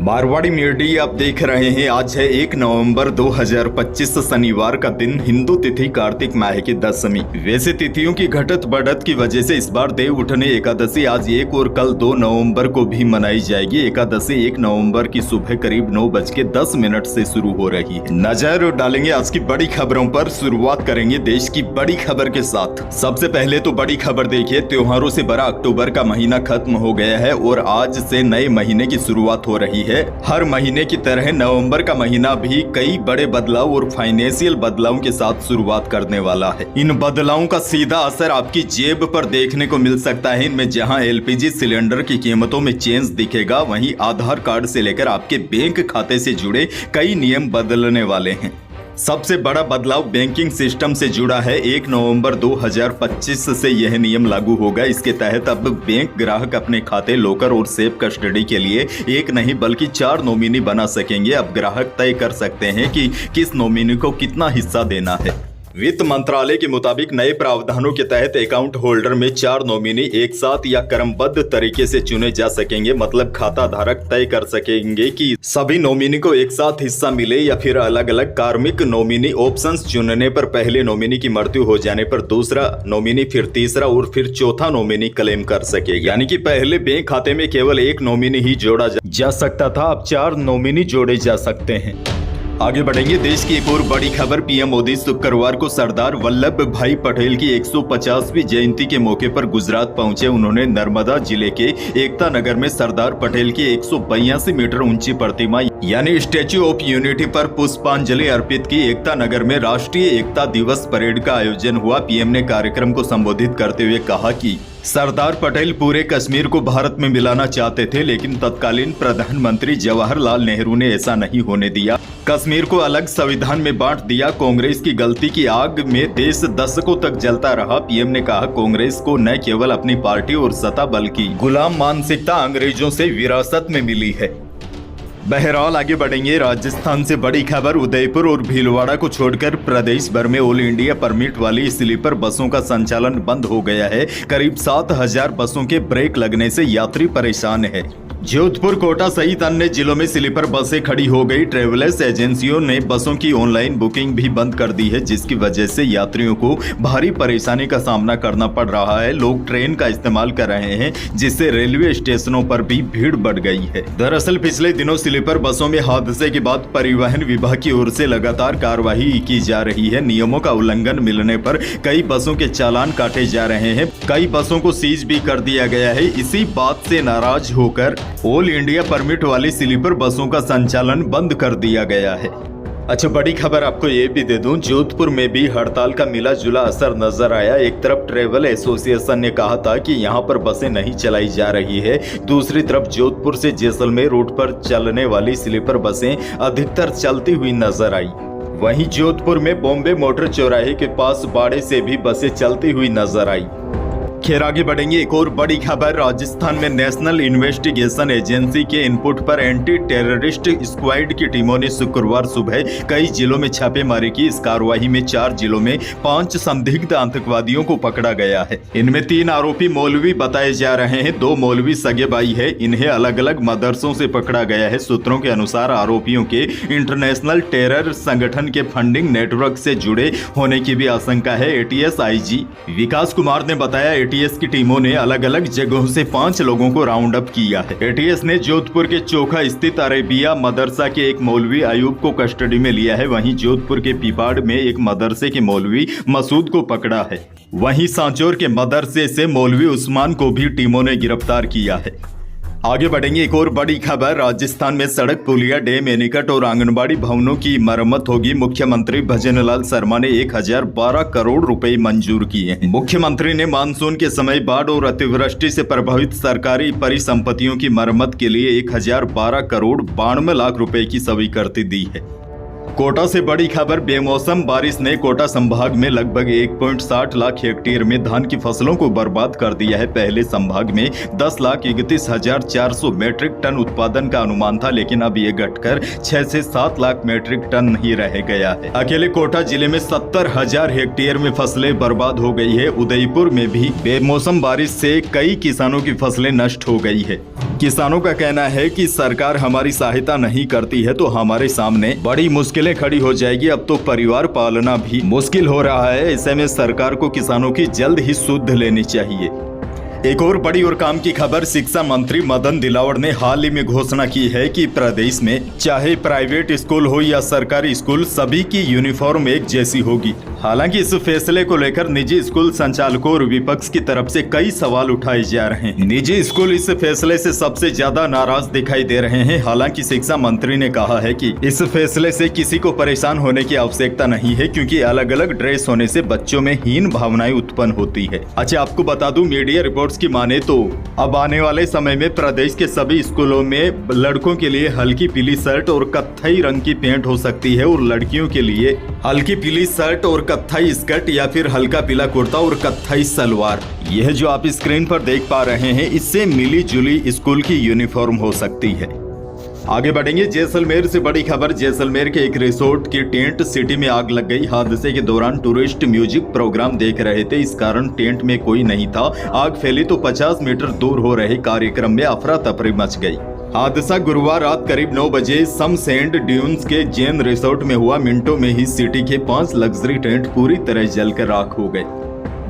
Marwari media आप देख रहे हैं। आज है 1 नवंबर 2025 शनिवार का दिन, हिंदू तिथि कार्तिक माह की दशमी। वैसे तिथियों की घटत बढ़त की वजह से इस बार देव उठने एकादशी आज 1 और कल 2 नवंबर को भी मनाई जाएगी। एकादशी 1 नवंबर की सुबह करीब 9:10 से शुरू हो रही है। नजर डालेंगे आज की बड़ी खबरों पर। शुरुआत करेंगे देश की बड़ी खबर के साथ। सबसे पहले तो बड़ी खबर देखिए, त्योहारों से भरा अक्टूबर का महीना खत्म हो गया है और आज से नए महीने की शुरुआत हो रही है। हर महीने की तरह नवंबर का महीना भी कई बड़े बदलाव और फाइनेंशियल बदलावों के साथ शुरुआत करने वाला है। इन बदलावों का सीधा असर आपकी जेब पर देखने को मिल सकता है। इनमें जहां एलपीजी सिलेंडर की कीमतों में चेंज दिखेगा, वहीं आधार कार्ड से लेकर आपके बैंक खाते से जुड़े कई नियम बदलने वाले हैं। सबसे बड़ा बदलाव बैंकिंग सिस्टम से जुड़ा है। 1 नवंबर 2025 से यह नियम लागू होगा। इसके तहत अब बैंक ग्राहक अपने खाते, लॉकर और सेफ कस्टडी के लिए एक नहीं बल्कि 4 नॉमिनी बना सकेंगे। अब ग्राहक तय कर सकते हैं कि किस नॉमिनी को कितना हिस्सा देना है। वित्त मंत्रालय के मुताबिक नए प्रावधानों के तहत अकाउंट होल्डर में 4 नॉमिनी एक साथ या क्रमबद्ध तरीके से चुने जा सकेंगे। मतलब खाता धारक तय कर सकेंगे कि सभी नॉमिनी को एक साथ हिस्सा मिले या फिर अलग अलग। कार्मिक नॉमिनी ऑप्शंस चुनने पर पहले नॉमिनी की मृत्यु हो जाने पर दूसरा नॉमिनी, फिर तीसरा और फिर चौथा नॉमिनी क्लेम कर सकेगा। यानी कि पहले बैंक खाते में केवल एक नॉमिनी ही जोड़ा जा सकता था, अब 4 नॉमिनी जोड़े जा सकते हैं। आगे बढ़ेंगे। देश की एक और बड़ी खबर, पीएम मोदी शुक्रवार को सरदार वल्लभ भाई पटेल की 150वीं जयंती के मौके पर गुजरात पहुंचे। उन्होंने नर्मदा जिले के एकता नगर में सरदार पटेल की 182 मीटर ऊंची प्रतिमा यानी स्टैच्यू ऑफ यूनिटी पर पुष्पांजलि अर्पित की। एकता नगर में राष्ट्रीय एकता दिवस परेड का आयोजन हुआ। पीएम ने कार्यक्रम को संबोधित करते हुए कहा कि सरदार पटेल पूरे कश्मीर को भारत में मिलाना चाहते थे, लेकिन तत्कालीन प्रधानमंत्री जवाहरलाल नेहरू ने ऐसा नहीं होने दिया। कश्मीर को अलग संविधान में बांट दिया। कांग्रेस की गलती की आग में देश दशकों तक जलता रहा। पीएम ने कहा, कांग्रेस को न केवल अपनी पार्टी और सत्ता बल्कि गुलाम मानसिकता अंग्रेजों से विरासत में मिली है। बहरहाल आगे बढ़ेंगे। राजस्थान से बड़ी खबर, उदयपुर और भीलवाड़ा को छोड़कर प्रदेश भर में ऑल इंडिया परमिट वाली स्लीपर बसों का संचालन बंद हो गया है। करीब 7000 बसों के ब्रेक लगने से यात्री परेशान है। जोधपुर, कोटा सहित अन्य जिलों में स्लीपर बसें खड़ी हो गई। ट्रेवल्स एजेंसियों ने बसों की ऑनलाइन बुकिंग भी बंद कर दी है, जिसकी वजह से यात्रियों को भारी परेशानी का सामना करना पड़ रहा है। लोग ट्रेन का इस्तेमाल कर रहे हैं, जिससे रेलवे स्टेशनों पर भी भीड़ बढ़ गई है। दरअसल पिछले दिनों स्लीपर बसों में हादसे के बाद परिवहन विभाग की ओर से लगातार कार्रवाई की जा रही है। नियमों का उल्लंघन मिलने पर कई बसों के चालान काटे जा रहे हैं। कई बसों को सीज भी कर दिया गया है। इसी बात से नाराज होकर ऑल इंडिया परमिट वाली स्लीपर बसों का संचालन बंद कर दिया गया है। अच्छा, बड़ी खबर आपको ये भी दे दूं, जोधपुर में भी हड़ताल का मिला जुला असर नजर आया। एक तरफ ट्रेवल एसोसिएशन ने कहा था कि यहां पर बसें नहीं चलाई जा रही है, दूसरी तरफ जोधपुर से जैसलमेर रूट पर चलने वाली स्लीपर बसें अधिकतर चलती हुई नजर आई। वहीं जोधपुर में बॉम्बे मोटर चौराहे के पास बाड़े से भी बसें चलती हुई नजर आई। खैर आगे बढ़ेंगे। एक और बड़ी खबर, राजस्थान में नेशनल इन्वेस्टिगेशन एजेंसी के इनपुट पर एंटी टेररिस्ट स्क्वाड की टीमों ने शुक्रवार सुबह कई जिलों में छापेमारी की। इस कार्रवाई में 4 जिलों में 5 संदिग्ध आतंकवादियों को पकड़ा गया है। इनमें 3 आरोपी मौलवी बताए जा रहे हैं। 2 मौलवी सगे भाई है। इन्हें अलग अलग मदरसों से पकड़ा गया है। सूत्रों के अनुसार आरोपियों के इंटरनेशनल टेरर संगठन के फंडिंग नेटवर्क से जुड़े होने की भी आशंका है। एटीएस आईजी विकास कुमार ने बताया, एटीएस की टीमों ने अलग अलग जगहों से 5 लोगों को राउंड अप किया है। एटीएस ने जोधपुर के चोखा स्थित अरेबिया मदरसा के एक मौलवी अयूब को कस्टडी में लिया है। वहीं जोधपुर के पीपाड़ में एक मदरसे के मौलवी मसूद को पकड़ा है। वहीं सांचौर के मदरसे से मौलवी उस्मान को भी टीमों ने गिरफ्तार किया है। आगे बढ़ेंगे। एक और बड़ी खबर, राजस्थान में सड़क, पुलिया, डैम, एनीकट और आंगनबाड़ी भवनों की मरम्मत होगी। मुख्यमंत्री भजनलाल शर्मा ने 1012 करोड़ रुपए मंजूर किए हैं। मुख्यमंत्री ने मानसून के समय बाढ़ और अतिवृष्टि से प्रभावित सरकारी परिसंपत्तियों की मरम्मत के लिए 1012 करोड़ 92 लाख रुपए की स्वीकृति दी है। कोटा से बड़ी खबर। बेमौसम बारिश ने कोटा संभाग में लगभग 1.60 लाख हेक्टेयर में धान की फसलों को बर्बाद कर दिया है। पहले संभाग में 10,31,400 मैट्रिक टन उत्पादन का अनुमान था, लेकिन अब ये घटकर 6 से 7 लाख मैट्रिक टन ही रह गया है। अकेले कोटा जिले में 70,000 हेक्टेयर में फसलें बर्बाद हो गई है। उदयपुर में भी बेमौसम बारिश से कई किसानों की फसलें नष्ट हो गई है। किसानों का कहना है कि सरकार हमारी सहायता नहीं करती है तो हमारे सामने बड़ी मुश्किलें खड़ी हो जाएगी। अब तो परिवार पालना भी मुश्किल हो रहा है। ऐसे में सरकार को किसानों की जल्द ही सुध लेनी चाहिए। एक और बड़ी और काम की खबर। शिक्षा मंत्री मदन दिलावर ने हाल ही में घोषणा की है कि प्रदेश में चाहे प्राइवेट स्कूल हो या सरकारी स्कूल, सभी की यूनिफॉर्म एक जैसी होगी। हालांकि इस फैसले को लेकर निजी स्कूल संचालकों और विपक्ष की तरफ से कई सवाल उठाए जा रहे हैं। निजी स्कूल इस फैसले से सबसे ज्यादा नाराज दिखाई दे रहे हैं। हालांकि शिक्षा मंत्री ने कहा है कि इस फैसले से किसी को परेशान होने की आवश्यकता नहीं है, क्योंकि अलग अलग ड्रेस होने से बच्चों में हीन भावनाएं उत्पन्न होती है। अच्छा, आपको बता दूं, मीडिया रिपोर्ट्स की माने तो अब आने वाले समय में प्रदेश के सभी स्कूलों में लड़कों के लिए हल्की पीली शर्ट और कत्थई रंग की पैंट हो सकती है, और लड़कियों के लिए हल्की पीली शर्ट और कत्थई स्कर्ट या फिर हल्का पीला कुर्ता और कत्थई सलवार। यह जो आप स्क्रीन पर देख पा रहे हैं, इससे मिली जुली स्कूल की यूनिफॉर्म हो सकती है। आगे बढ़ेंगे। जैसलमेर से बड़ी खबर। जैसलमेर के एक रिसोर्ट की टेंट सिटी में आग लग गई। हादसे के दौरान टूरिस्ट म्यूजिक प्रोग्राम देख रहे थे, इस कारण टेंट में कोई नहीं था। आग फैली तो 50 मीटर दूर हो रहे कार्यक्रम में अफरा तफरी मच गई। हादसा गुरुवार रात करीब 9 बजे समसैंड ड्यून्स के जैन रिसोर्ट में हुआ। मिनटों में ही सिटी के 5 लग्जरी टेंट पूरी तरह जलकर राख हो गए।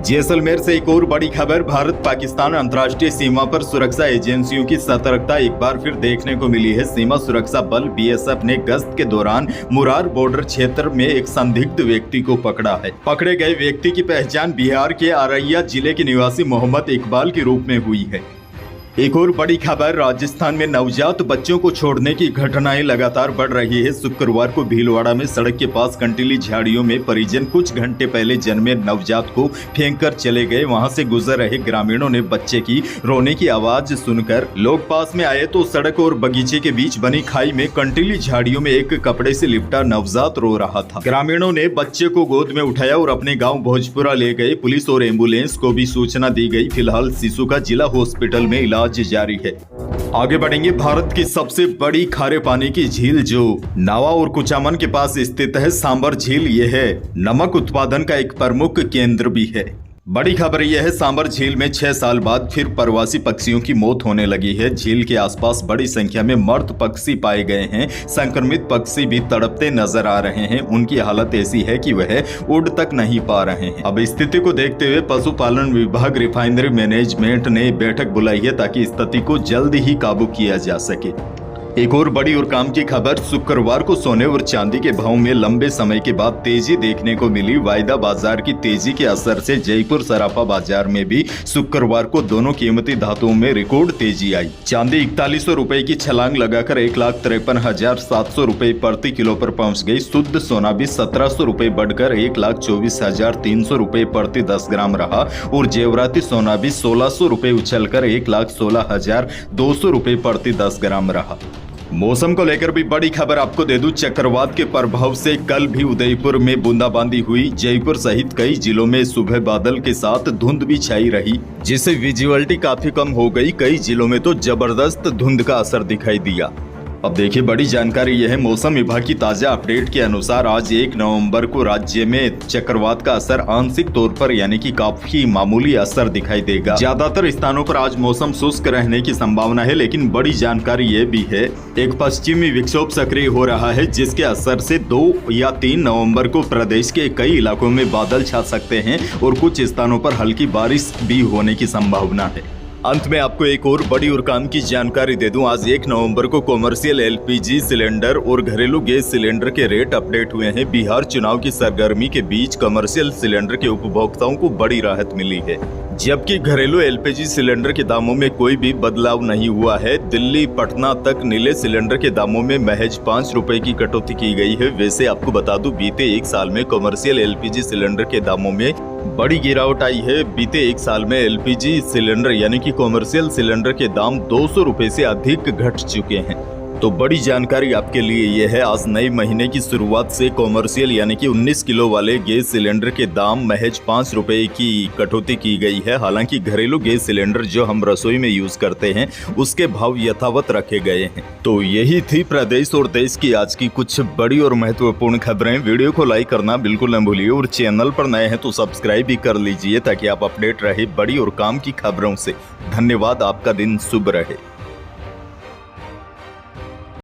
जैसलमेर से एक और बड़ी खबर। भारत पाकिस्तान अंतर्राष्ट्रीय सीमा पर सुरक्षा एजेंसियों की सतर्कता एक बार फिर देखने को मिली है। सीमा सुरक्षा बल बीएसएफ ने गश्त के दौरान मुरार बॉर्डर क्षेत्र में एक संदिग्ध व्यक्ति को पकड़ा है। पकड़े गए व्यक्ति की पहचान बिहार के अररिया जिले के निवासी मोहम्मद इकबाल के रूप में हुई है। एक और बड़ी खबर। राजस्थान में नवजात बच्चों को छोड़ने की घटनाएं लगातार बढ़ रही है। शुक्रवार को भीलवाड़ा में सड़क के पास कंटीली झाड़ियों में परिजन कुछ घंटे पहले जन्मे नवजात को फेंककर चले गए। वहां से गुजर रहे ग्रामीणों ने बच्चे की रोने की आवाज सुनकर लोग पास में आए तो सड़क और बगीचे के बीच बनी खाई में कंटीली झाड़ियों में एक कपड़े से लिपटा नवजात रो रहा था। ग्रामीणों ने बच्चे को गोद में उठाया और अपने गाँव भोजपुरा ले गए। पुलिस और एम्बुलेंस को भी सूचना दी गई। फिलहाल शिशु का जिला हॉस्पिटल में इलाज जारी है। आगे बढ़ेंगे। भारत की सबसे बड़ी खारे पानी की झील जो नावा और कुचामन के पास स्थित है, सांबर झील, यह है नमक उत्पादन का एक प्रमुख केंद्र भी है। बड़ी खबर यह है, सांबर झील में 6 साल बाद फिर प्रवासी पक्षियों की मौत होने लगी है। झील के आसपास बड़ी संख्या में मृत पक्षी पाए गए हैं। संक्रमित पक्षी भी तड़पते नजर आ रहे हैं। उनकी हालत ऐसी है कि वह उड़ तक नहीं पा रहे हैं। अब स्थिति को देखते हुए पशुपालन विभाग रिफाइनरी मैनेजमेंट ने बैठक बुलाई है ताकि स्थिति को जल्द ही काबू किया जा सके। एक और बड़ी और काम की खबर। शुक्रवार को सोने और चांदी के भाव में लंबे समय के बाद तेजी देखने को मिली। वायदा बाजार की तेजी के असर से जयपुर सराफा बाजार में भी शुक्रवार को दोनों कीमती धातुओं में रिकॉर्ड तेजी आई। चांदी 4100 रुपए की छलांग लगाकर 1,53,700 रुपए प्रति किलो पर पहुंच गई। शुद्ध सोना भी 1700 रुपए बढ़कर 1,24,300 रुपए प्रति 10 ग्राम रहा और जेवराती सोना भी 1600 रुपए उछलकर 1,16,200 रुपए प्रति 10 ग्राम रहा। मौसम को लेकर भी बड़ी खबर आपको दे दूं। चक्रवात के प्रभाव से कल भी उदयपुर में बूंदाबांदी हुई। जयपुर सहित कई जिलों में सुबह बादल के साथ धुंध भी छाई रही, जिससे विजुअलिटी काफी कम हो गई। कई जिलों में तो जबरदस्त धुंध का असर दिखाई दिया। अब देखिए, बड़ी जानकारी यह है। मौसम विभाग की ताजा अपडेट के अनुसार आज 1 नवंबर को राज्य में चक्रवात का असर आंशिक तौर पर यानी कि काफी मामूली असर दिखाई देगा। ज्यादातर स्थानों पर आज मौसम शुष्क रहने की संभावना है, लेकिन बड़ी जानकारी यह भी है, एक पश्चिमी विक्षोभ सक्रिय हो रहा है, जिसके असर से 2 या 3 नवंबर को प्रदेश के कई इलाकों में बादल छा सकते हैं और कुछ स्थानों पर हल्की बारिश भी होने की संभावना है। अंत में आपको एक और बड़ी और काम की जानकारी दे दूं। आज 1 नवंबर को कॉमर्शियल एलपीजी सिलेंडर और घरेलू गैस सिलेंडर के रेट अपडेट हुए हैं। बिहार चुनाव की सरगर्मी के बीच कमर्शियल सिलेंडर के उपभोक्ताओं को बड़ी राहत मिली है, जबकि घरेलू एलपीजी सिलेंडर के दामों में कोई भी बदलाव नहीं हुआ है। दिल्ली पटना तक नीले सिलेंडर के दामों में महज 5 रुपए की कटौती की गई है। वैसे आपको बता दूं, बीते 1 साल में कमर्शियल एलपीजी सिलेंडर के दामों में बड़ी गिरावट आई है। बीते 1 साल में एलपीजी सिलेंडर यानी कि कॉमर्शियल सिलेंडर के दाम 200 रुपए से अधिक घट चुके हैं। तो बड़ी जानकारी आपके लिए ये है, आज नए महीने की शुरुआत से कॉमर्शियल यानी कि 19 किलो वाले गैस सिलेंडर के दाम महज 5 रुपए की कटौती की गई है। हालांकि घरेलू गैस सिलेंडर जो हम रसोई में यूज करते हैं उसके भाव यथावत रखे गए हैं। तो यही थी प्रदेश और देश की आज की कुछ बड़ी और महत्वपूर्ण खबरें। वीडियो को लाइक करना बिल्कुल न भूलिए और चैनल पर नए हैं तो सब्सक्राइब भी कर लीजिए ताकि आप अपडेट रहे बड़ी और काम की खबरों से। धन्यवाद, आपका दिन शुभ रहे।